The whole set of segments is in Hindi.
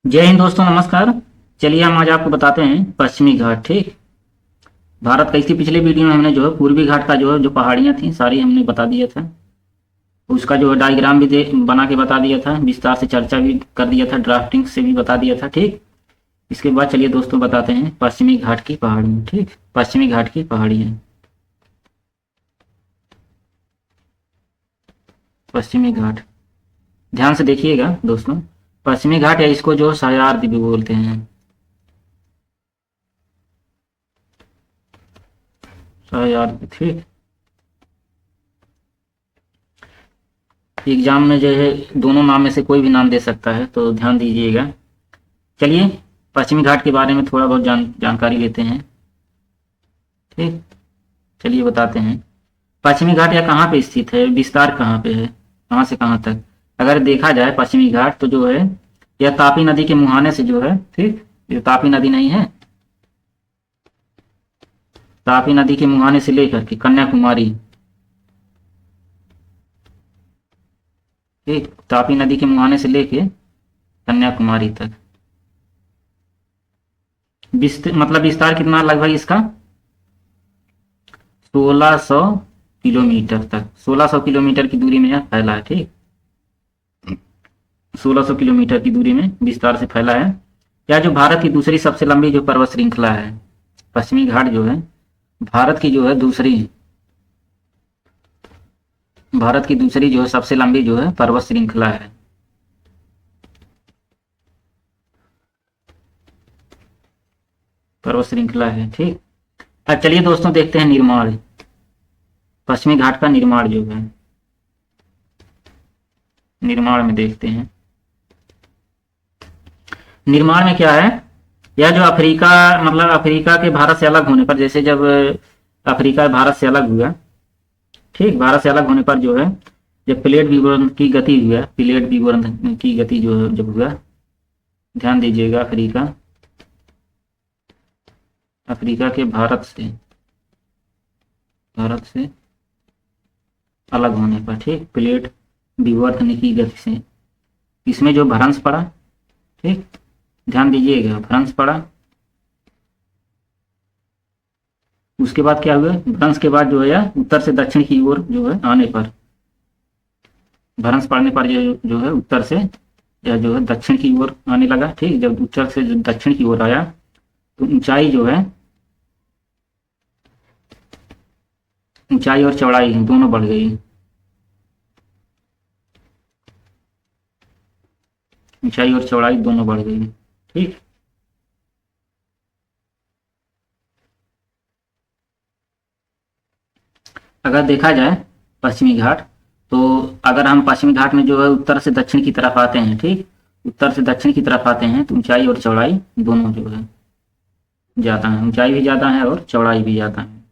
जय हिंद दोस्तों, नमस्कार। चलिए हम आज आपको बताते हैं पश्चिमी घाट। ठीक, भारत का। इसी पिछले वीडियो में हमने जो है पूर्वी घाट का जो है जो पहाड़ियाँ थी सारी हमने बता दिया था। उसका जो है डायग्राम भी बना के बता दिया था, विस्तार से चर्चा भी कर दिया था, ड्राफ्टिंग से भी बता दिया था। ठीक, इसके बाद चलिए दोस्तों बताते हैं पश्चिमी घाट की पहाड़ियाँ। ठीक, पश्चिमी घाट की पहाड़ियाँ, पश्चिमी घाट। ध्यान से देखिएगा दोस्तों। पश्चिमी घाट या इसको जो सह्याद्री भी बोलते हैं, सह्याद्री। ठीक, एग्जाम में जो है दोनों नाम में से कोई भी नाम दे सकता है, तो ध्यान दीजिएगा। चलिए पश्चिमी घाट के बारे में थोड़ा बहुत जानकारी लेते हैं। ठीक, चलिए बताते हैं पश्चिमी घाट या कहाँ पे स्थित है, विस्तार कहाँ पे है, कहाँ से कहाँ तक। अगर देखा जाए पश्चिमी घाट तो जो है यह तापी नदी के मुहाने से जो है, ठीक, ये तापी नदी नहीं है, तापी नदी के मुहाने से लेकर के कन्याकुमारी। ठीक, तापी नदी के मुहाने से लेके कन्याकुमारी तक मतलब विस्तार कितना लगभग इसका 1600 किलोमीटर तक, 1600 किलोमीटर की दूरी में यह फैला है। ठीक, 1600 किलोमीटर की दूरी में विस्तार से फैला है। यह जो भारत की दूसरी सबसे लंबी जो पर्वत श्रृंखला है, पश्चिमी घाट जो है भारत की जो है दूसरी, भारत की दूसरी जो है सबसे लंबी जो है पर्वत श्रृंखला है। पर्वत श्रृंखला है। ठीक, अब चलिए दोस्तों देखते हैं निर्माण, पश्चिमी घाट का निर्माण जो है, निर्माण में देखते हैं। निर्माण में क्या है, यह जो अफ्रीका, मतलब अफ्रीका के भारत से अलग होने पर, जैसे जब अफ्रीका भारत से अलग हुआ, ठीक, भारत से अलग होने पर जो है जब प्लेट विवर्तन की गति हुआ, प्लेट विवर्तन की गति जो है जब हुआ, ध्यान दीजिएगा, अफ्रीका, अफ्रीका के भारत से अलग होने पर, ठीक, प्लेट विवर्तन की गति से इसमें जो भ्रंश पड़ा, ठीक, ध्यान दीजिएगा, भ्रंश पड़ा। उसके बाद क्या हुआ, भ्रंश के बाद जो है उत्तर से दक्षिण की ओर जो है आने पर, भ्रंश पड़ने पर जो है उत्तर से या जो है दक्षिण की ओर आने लगा। ठीक, जब उत्तर से जो दक्षिण की ओर आया तो ऊंचाई जो है, ऊंचाई और चौड़ाई दोनों बढ़ गई, ऊंचाई और चौड़ाई दोनों बढ़ गई। ठीक, अगर देखा जाए पश्चिमी घाट, तो अगर हम पश्चिमी घाट में जो है उत्तर से दक्षिण की तरफ आते हैं, ठीक, उत्तर से दक्षिण की तरफ आते हैं तो ऊंचाई और चौड़ाई दोनों जो है ज़्यादा है, ऊंचाई भी ज़्यादा है और चौड़ाई भी ज़्यादा है।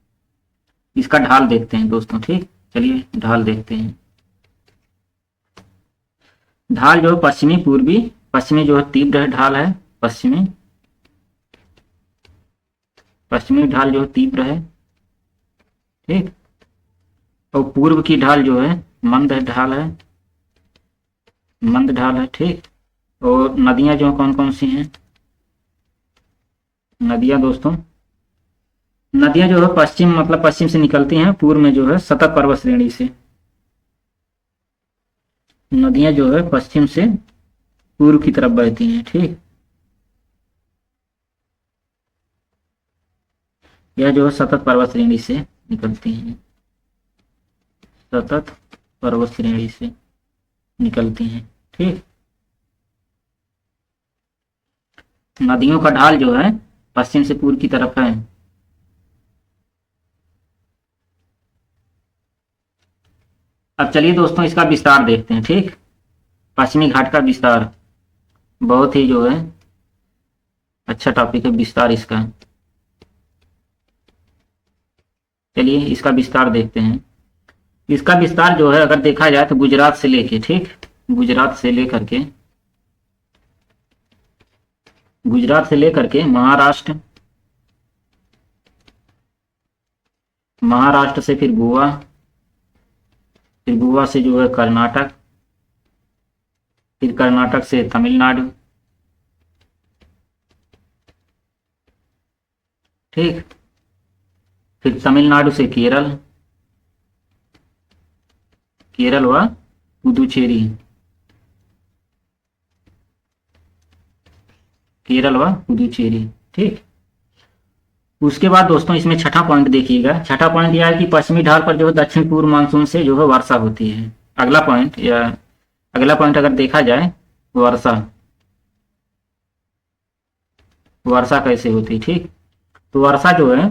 इसका ढाल देखते हैं दोस्तों। ठीक, चलिए ढाल देखते हैं। ढाल जो है पश्चिमी पूर्वी, पश्चिमी जो है तीव्र ढाल है, पश्चिमी, पश्चिमी ढाल जो है तीव्र है। ठीक, और पूर्व की ढाल जो है मंद ढाल है, मंद ढाल है। ठीक, और नदियां जो कौन कौन सी हैं, नदियां दोस्तों, नदियां जो है पश्चिम, मतलब पश्चिम से निकलती हैं, पूर्व में जो है सतत पर्वत श्रेणी से, नदियां जो है पश्चिम से पूर्व की तरफ बहती हैं। ठीक, यह जो है सतत पर्वत श्रेणी से निकलती हैं, सतत पर्वत श्रेणी से निकलती हैं। ठीक, नदियों का ढाल जो है पश्चिम से पूर्व की तरफ है। अब चलिए दोस्तों इसका विस्तार देखते हैं। ठीक, पश्चिमी घाट का विस्तार बहुत ही जो है अच्छा टॉपिक है, विस्तार इसका। चलिए इसका विस्तार देखते हैं। इसका विस्तार जो है अगर देखा जाए तो गुजरात से लेके, ठीक, गुजरात से लेकर के, गुजरात से लेकर के महाराष्ट्र, महाराष्ट्र से फिर गोवा, फिर गोवा से जो है कर्नाटक, फिर कर्नाटक से तमिलनाडु, ठीक। फिर तमिलनाडु से केरल, केरल व पुदुचेरी, केरल व पुदुचेरी। ठीक। उसके बाद दोस्तों इसमें छठा पॉइंट देखिएगा। छठा पॉइंट यह है कि पश्चिमी ढाल पर जो है दक्षिण पूर्व मानसून से जो है वर्षा होती है। अगला पॉइंट या अगला पॉइंट अगर देखा जाए, वर्षा, वर्षा कैसे होती है। ठीक। तो वर्षा जो है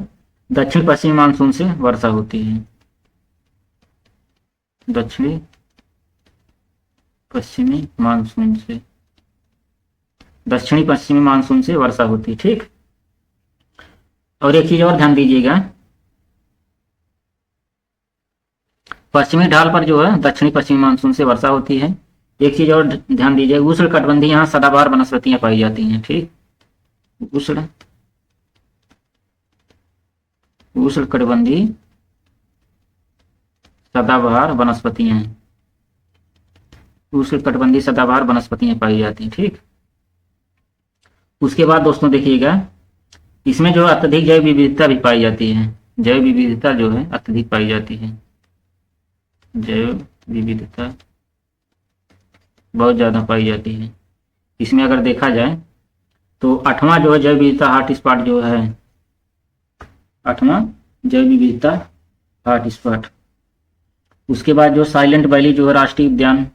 दक्षिण पश्चिमी मानसून से वर्षा होती है, दक्षिणी पश्चिमी मानसून से, दक्षिणी पश्चिमी मानसून से वर्षा होती है। ठीक। और एक चीज और ध्यान दीजिएगा, पश्चिमी ढाल पर जो है दक्षिणी पश्चिमी मानसून से वर्षा होती है। एक चीज और ध्यान दीजिए, उष्ण कटिबंधीय यहाँ सदाबहार वनस्पतियां पाई जाती हैं। ठीक। उष्ण कटिबंधीय सदाबहार वनस्पतियां, उष्ण कटिबंधीय सदाबहार वनस्पतियां पाई जाती हैं। ठीक। उसके बाद दोस्तों देखिएगा, इसमें जो अत्यधिक जैव विविधता भी पाई जाती है। जैव विविधता जो है अत्यधिक पाई जाती है, जैव विविधता बहुत ज्यादा पाई जाती है। इसमें अगर देखा जाए तो 8वां जो है जैव विविधता हॉटस्पॉट जो है, 8वां जैव विविधता हॉटस्पॉट। उसके बाद जो साइलेंट वैली जो है राष्ट्रीय उद्यान,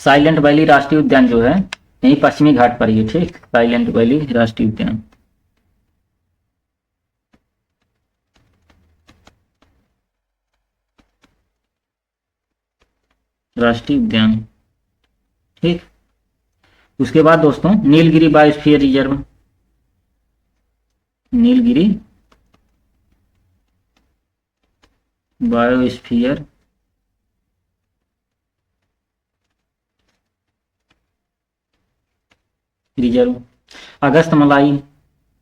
साइलेंट वैली राष्ट्रीय उद्यान जो है यही पश्चिमी घाट पर ही है। ठीक। साइलेंट वैली राष्ट्रीय उद्यान, राष्ट्रीय उद्यान। ठीक। उसके बाद दोस्तों Nilgiri biosphere reserve, Nilgiri biosphere reserve, Agasthyamalai,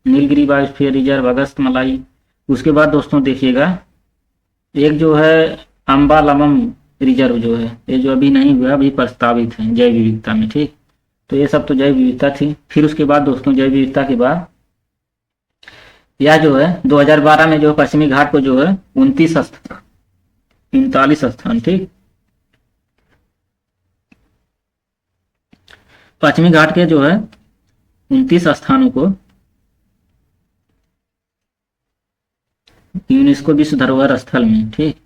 Nilgiri biosphere reserve, अगस्त मलाई। उसके बाद दोस्तों देखिएगा, एक जो है अम्बालमम रिजर्व जो है, ये जो अभी नहीं हुआ, अभी प्रस्तावित है जैव विविधता में। ठीक। तो ये सब तो जैव विविधता थी। फिर उसके बाद दोस्तों जैव विविधता के बाद यह जो है 2012 में जो पश्चिमी घाट को जो है 39 स्थान। ठीक। पश्चिमी घाट के जो है 29 स्थानों को यूनेस्को विश्व धरोहर स्थल में, ठीक,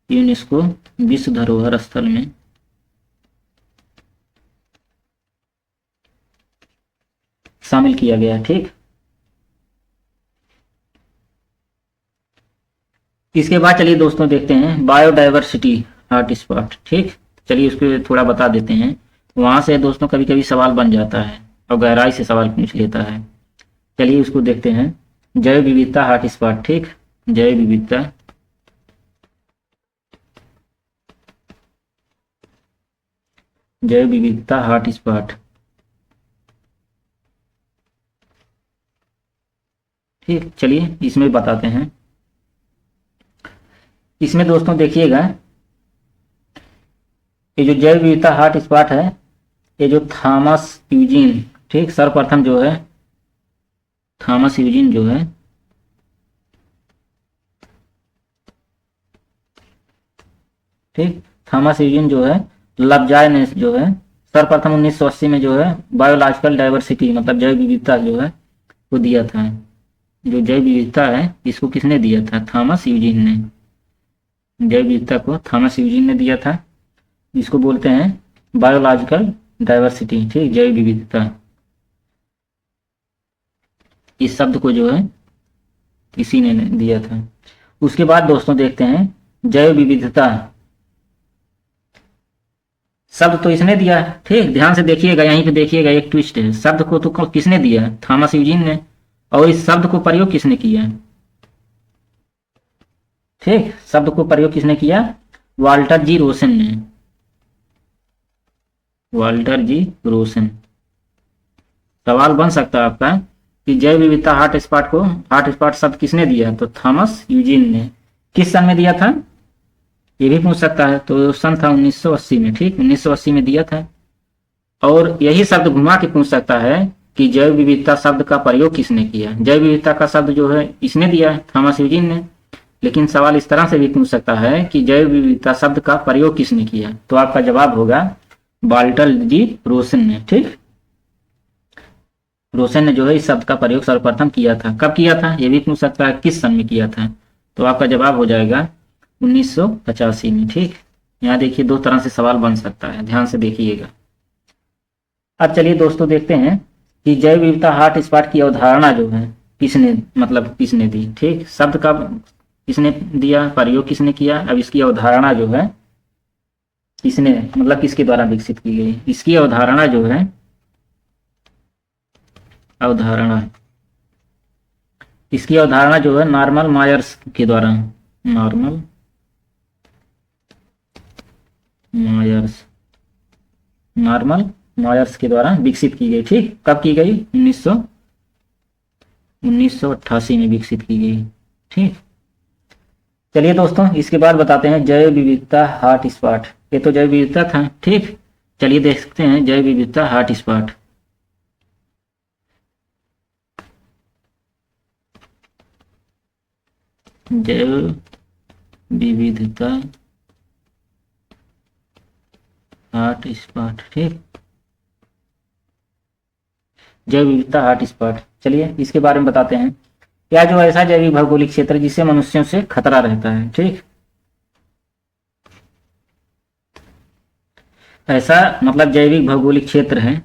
यूनेस्को विश्व धरोहर स्थल में शामिल किया गया। ठीक। इसके बाद चलिए दोस्तों देखते हैं बायोडाइवर्सिटी हॉटस्पॉट। ठीक। चलिए उसको थोड़ा बता देते हैं। वहां से दोस्तों कभी कभी सवाल बन जाता है और गहराई से सवाल पूछ लेता है। चलिए उसको देखते हैं। जैव विविधता हॉटस्पॉट। ठीक। जैव विविधता, जैव विविधता हॉटस्पॉट। ठीक। चलिए इसमें बताते हैं। इसमें दोस्तों देखिएगा, ये जो जैव विविधता हॉटस्पॉट है, ये जो थॉमस यूजीन, ठीक, सर्वप्रथम जो है थॉमस यूजीन जो है ठीक, थॉमस यूजीन जो है लब्जाय ने जो है सर्वप्रथम 1980 में जो है बायोलॉजिकल डाइवर्सिटी मतलब जैव विविधता जो है वो दिया था। जो जैव विविधता है इसको किसने दिया था? थॉमस यूजीन ने। जैव विविधता को थॉमस यूजीन ने दिया था। इसको बोलते हैं बायोलॉजिकल डाइवर्सिटी। ठीक, जैव विविधता, इस शब्द को जो है इसी ने दिया था। उसके बाद दोस्तों देखते हैं जैव विविधता, शब्द तो इसने दिया है। ठीक, ध्यान से देखिएगा, यहीं पे देखिएगा एक ट्विस्ट है। शब्द को तो किसने दिया? थॉमस यूजीन ने। और इस शब्द को प्रयोग किसने किया? ठीक, शब्द को प्रयोग किसने किया? वाल्टर जी रोसन ने। वाल्टर जी रोसन। सवाल बन सकता है आपका कि जैव विविधता हॉटस्पॉट शब्द किसने दिया? तो थॉमस यूजीन ने। किस सन में दिया था ये भी पूछ सकता है। तो सन था 1980 में। ठीक, 1980 में दिया था। और यही शब्द घुमा के पूछ सकता है कि जैव विविधता शब्द का प्रयोग किसने किया। जैव विविधता का शब्द जो है इसने दिया है, थॉमस यूजीन ने। लेकिन सवाल इस तरह से भी पूछ सकता है कि जैव विविधता शब्द का प्रयोग किसने किया, तो आपका जवाब होगा वाल्टर जी रोसन ने। ठीक, रोसन ने जो है इस शब्द का प्रयोग सर्वप्रथम किया था। कब किया था ये भी पूछ सकता है, किस सन में किया था, तो आपका जवाब हो जाएगा 1985 में। ठीक, यहाँ देखिए दो तरह से सवाल बन सकता है, ध्यान से देखिएगा। अब चलिए दोस्तों देखते हैं कि जैव विविधता हॉटस्पॉट की अवधारणा जो है किसने दी। ठीक, शब्द का किसने दिया, प्रयोग किसने किया, अब इसकी अवधारणा जो है किसने किसके द्वारा विकसित की गई। इसकी अवधारणा जो है इसकी अवधारणा जो है नॉर्मन मायर्स के द्वारा, नॉर्मन मायर्स के द्वारा विकसित की गई। ठीक, कब की गई, 1988 में विकसित की गई। ठीक, चलिए दोस्तों इसके बाद बताते हैं जैव विविधता हॉटस्पॉट। ये तो जैव विविधता था। ठीक, चलिए देखते हैं जैव विविधता हॉटस्पॉट। जैव विविधता हॉटस्पॉट। ठीक, जैव विविधता हॉटस्पॉट, चलिए इसके बारे में बताते हैं। क्या जो ऐसा जैविक भौगोलिक क्षेत्र जिससे मनुष्यों से खतरा रहता है। ठीक, ऐसा जैविक भौगोलिक क्षेत्र है,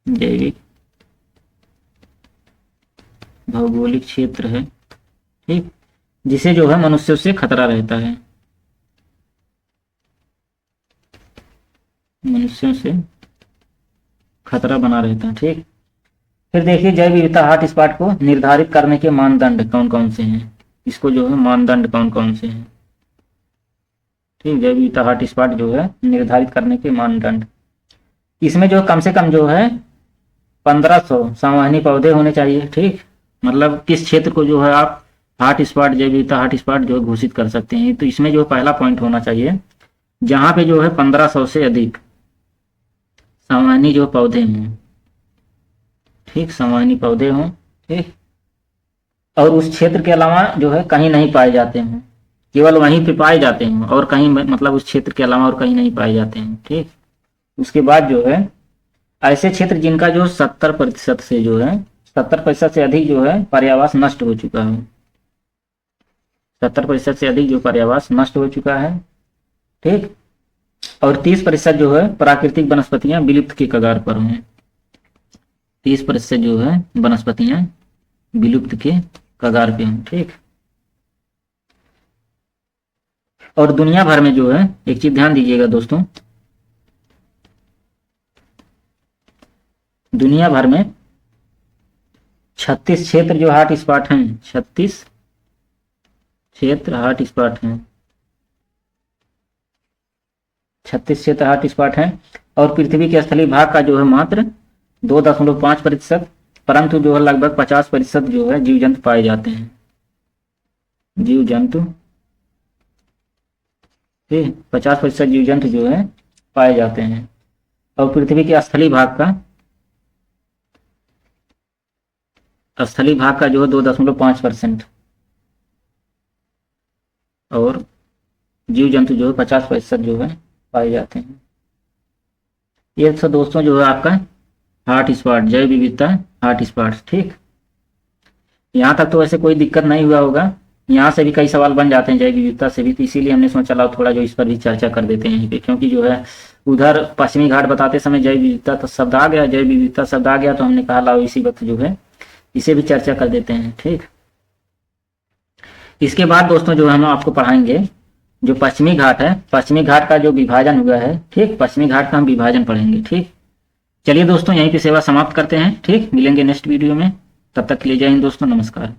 जैविक भौगोलिक क्षेत्र है। ठीक, जिसे जो है मनुष्यों से खतरा रहता है, मनुष्यों से खतरा बना रहता है। ठीक, फिर देखिए जैव विविधता हॉटस्पॉट को निर्धारित करने के मानदंड कौन कौन से हैं। इसको जो है मानदंड कौन कौन से हैं। ठीक, जैव विविधता हॉटस्पॉट जो है निर्धारित करने के मानदंड, इसमें जो कम से कम जो है 1500 संवहनी पौधे होने चाहिए। ठीक, किस क्षेत्र को जो है आप हॉटस्पॉट, जैव विविधता हॉटस्पॉट जो है घोषित कर सकते हैं। तो इसमें जो पहला पॉइंट होना चाहिए जहां पे जो है 1500 से अधिक संवहनी जो पौधे हों। ठीक, संवहनी पौधे हों। ठीक, और उस क्षेत्र के अलावा जो है कहीं नहीं पाए जाते हैं, केवल वहीं पे पाए जाते हैं और कहीं उस क्षेत्र के अलावा और कहीं नहीं पाए जाते हैं। ठीक, उसके बाद जो है ऐसे क्षेत्र जिनका जो 70% से जो है 70% से अधिक जो है पर्यावास नष्ट हो चुका है, 70% से अधिक जो पर्यावास नष्ट हो चुका है। ठीक, और 30% जो है प्राकृतिक वनस्पतियां विलुप्त के कगार पर हैं, 30% जो है वनस्पतियां विलुप्त के कगार पे हैं। ठीक, और दुनिया भर में जो है एक चीज ध्यान दीजिएगा दोस्तों, दुनिया भर में 36 क्षेत्र जो हॉटस्पॉट हैं, 36 क्षेत्र हॉटस्पॉट हैं, 36 क्षेत्र हॉटस्पॉट हैं। और पृथ्वी के स्थलीय भाग का जो है मात्र 2.5%, परंतु जो है लगभग 50% जो है जीव जंतु पाए जाते हैं, जीव जंतु। ठीक, 50% जीव जंतु जो है पाए जाते हैं। और पृथ्वी के स्थलीय भाग का जो है 2.5%, और जीव जंतु जो है 50% जो है पाए जाते हैं। ये सब दोस्तों जो है आपका हॉटस्पॉट, जैव विविधता हॉटस्पॉट। ठीक, यहाँ तक तो वैसे कोई दिक्कत नहीं हुआ होगा, यहाँ से भी कई सवाल बन जाते हैं जैव विविधता से भी, तो इसीलिए हमने सोचा लाओ थोड़ा जो इस पर भी चर्चा कर देते हैं यहीं पे, क्योंकि जो है उधर पश्चिमी घाट बताते समय जैव विविधता तो शब्द आ गया, जैव विविधता शब्द आ गया, तो हमने कहा लाओ इसी वक्त जो है इसे भी चर्चा कर देते हैं। ठीक, इसके बाद दोस्तों जो हम आपको पढ़ाएंगे जो पश्चिमी घाट है, पश्चिमी घाट का जो विभाजन हुआ है। ठीक, पश्चिमी घाट का हम विभाजन पढ़ेंगे। ठीक, चलिए दोस्तों यहीं पे सेवा समाप्त करते हैं। ठीक, मिलेंगे नेक्स्ट वीडियो में, तब तक के लिए जय हिंद दोस्तों, नमस्कार।